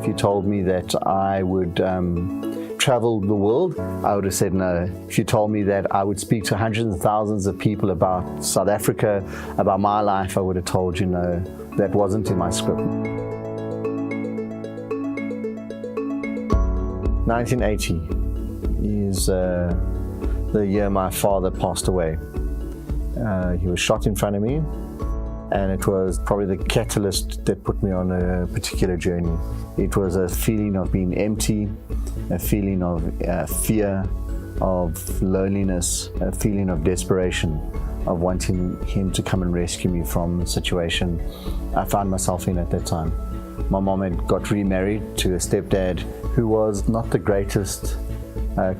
If you told me that I would travel the world, I would have said no. If you told me that I would speak to hundreds of thousands of people about South Africa, about my life, I would have told you no. That wasn't in my script. 1980 is the year my father passed away. He was shot in front of me, and it was probably the catalyst that put me on a particular journey. It was a feeling of being empty, a feeling of fear, of loneliness, a feeling of desperation, of wanting him to come and rescue me from the situation I found myself in at that time. My mom had got remarried to a stepdad who was not the greatest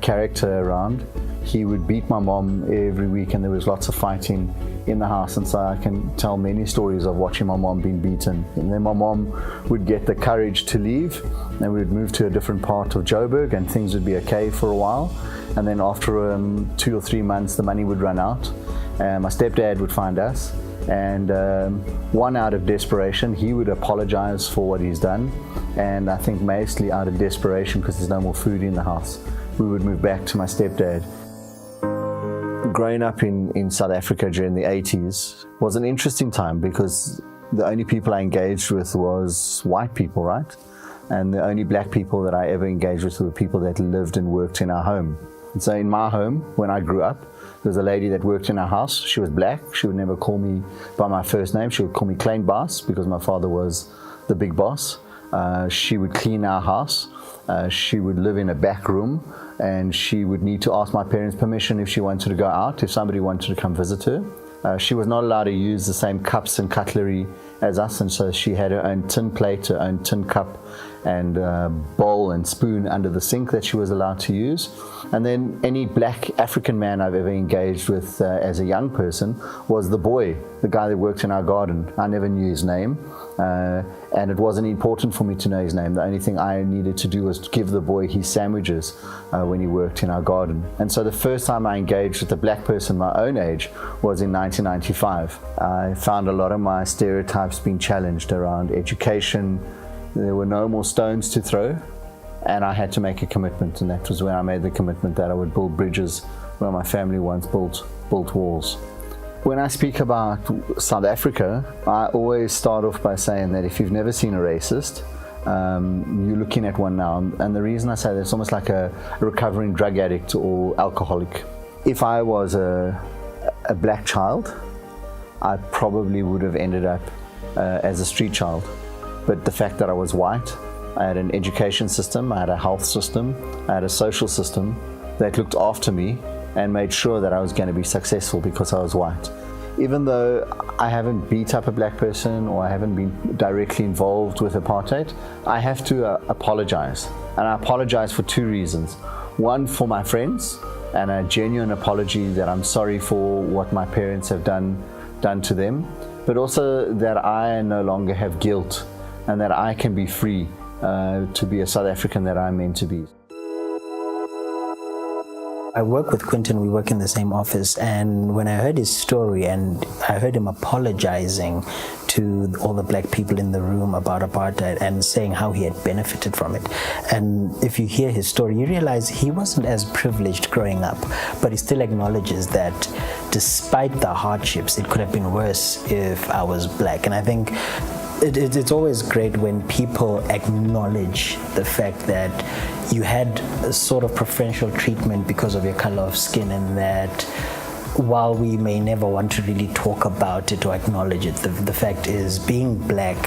character around. He would beat my mom every week, and there was lots of fighting in the house, and so I can tell many stories of watching my mom being beaten. And then my mom would get the courage to leave, and we would move to a different part of Joburg, and things would be okay for a while. And then after 2 or 3 months, the money would run out, and my stepdad would find us, and one, out of desperation, he would apologize for what he's done, and I think mostly out of desperation because there's no more food in the house, we would move back to my stepdad. Growing up in South Africa during the 80s was an interesting time because the only people I engaged with was white people, right? And the only black people that I ever engaged with were people that lived and worked in our home. And so in my home, when I grew up, there was a lady that worked in our house. She was black. She would never call me by my first name. She would call me Klein Boss because my father was the big boss. She would clean our house. She would live in a back room, and she would need to ask my parents' permission if she wanted to go out, if somebody wanted to come visit her. She was not allowed to use the same cups and cutlery as us, and so she had her own tin plate, her own tin cup, and bowl and spoon under the sink that she was allowed to use. And then any black African man I've ever engaged with as a young person was the boy, the guy that worked in our garden. I never knew his name, and it wasn't important for me to know his name. The only thing I needed to do was to give the boy his sandwiches when he worked in our garden. And so the first time I engaged with a black person my own age was in 1995. I found a lot of my stereotypes being challenged around education. There were no more stones to throw, and I had to make a commitment, and that was when I made the commitment that I would build bridges where my family once built walls. When I speak about South Africa, I always start off by saying that if you've never seen a racist, you're looking at one now. And the reason I say that, it's almost like a recovering drug addict or alcoholic. If I was a black child, I probably would have ended up as a street child. But the fact that I was white, I had an education system, I had a health system, I had a social system that looked after me and made sure that I was going to be successful because I was white. Even though I haven't beat up a black person or I haven't been directly involved with apartheid, I have to apologize. And I apologize for 2 reasons. One, for my friends, and a genuine apology that I'm sorry for what my parents have done to them, but also that I no longer have guilt and that I can be free to be a South African that I'm meant to be. I work with Quinton, we work in the same office, and when I heard his story and I heard him apologizing to all the black people in the room about apartheid and saying how he had benefited from it. And if you hear his story, you realize he wasn't as privileged growing up, but he still acknowledges that despite the hardships, it could have been worse if I was black. And I think it's always great when people acknowledge the fact that you had a sort of preferential treatment because of your color of skin, and that while we may never want to really talk about it or acknowledge it, the fact is being black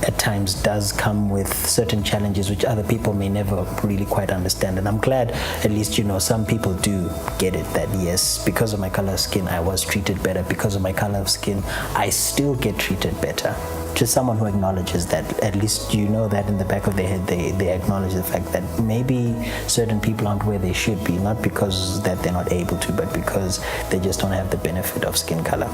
at times does come with certain challenges which other people may never really quite understand. And I'm glad at least, some people do get it, that yes, because of my color of skin, I was treated better. Because of my color of skin, I still get treated better. Just someone who acknowledges that, at least that in the back of their head, they acknowledge the fact that maybe certain people aren't where they should be, not because that they're not able to, but because they just don't have the benefit of skin color.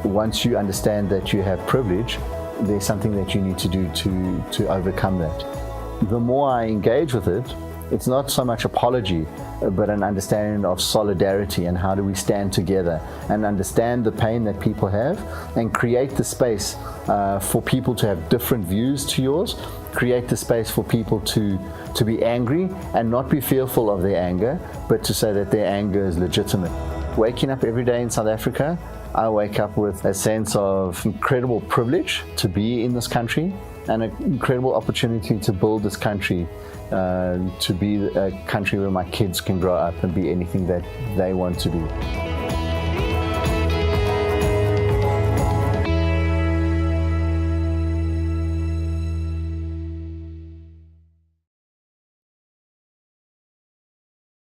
Once you understand that you have privilege, there's something that you need to do to overcome that. The more I engage with it, it's not so much apology, but an understanding of solidarity and how do we stand together and understand the pain that people have and create the space for people to have different views to yours create the space for people to be angry and not be fearful of their anger, but to say that their anger is legitimate. Waking up every day in South Africa, I wake up with a sense of incredible privilege to be in this country and an incredible opportunity to build this country, to be a country where my kids can grow up and be anything that they want to be.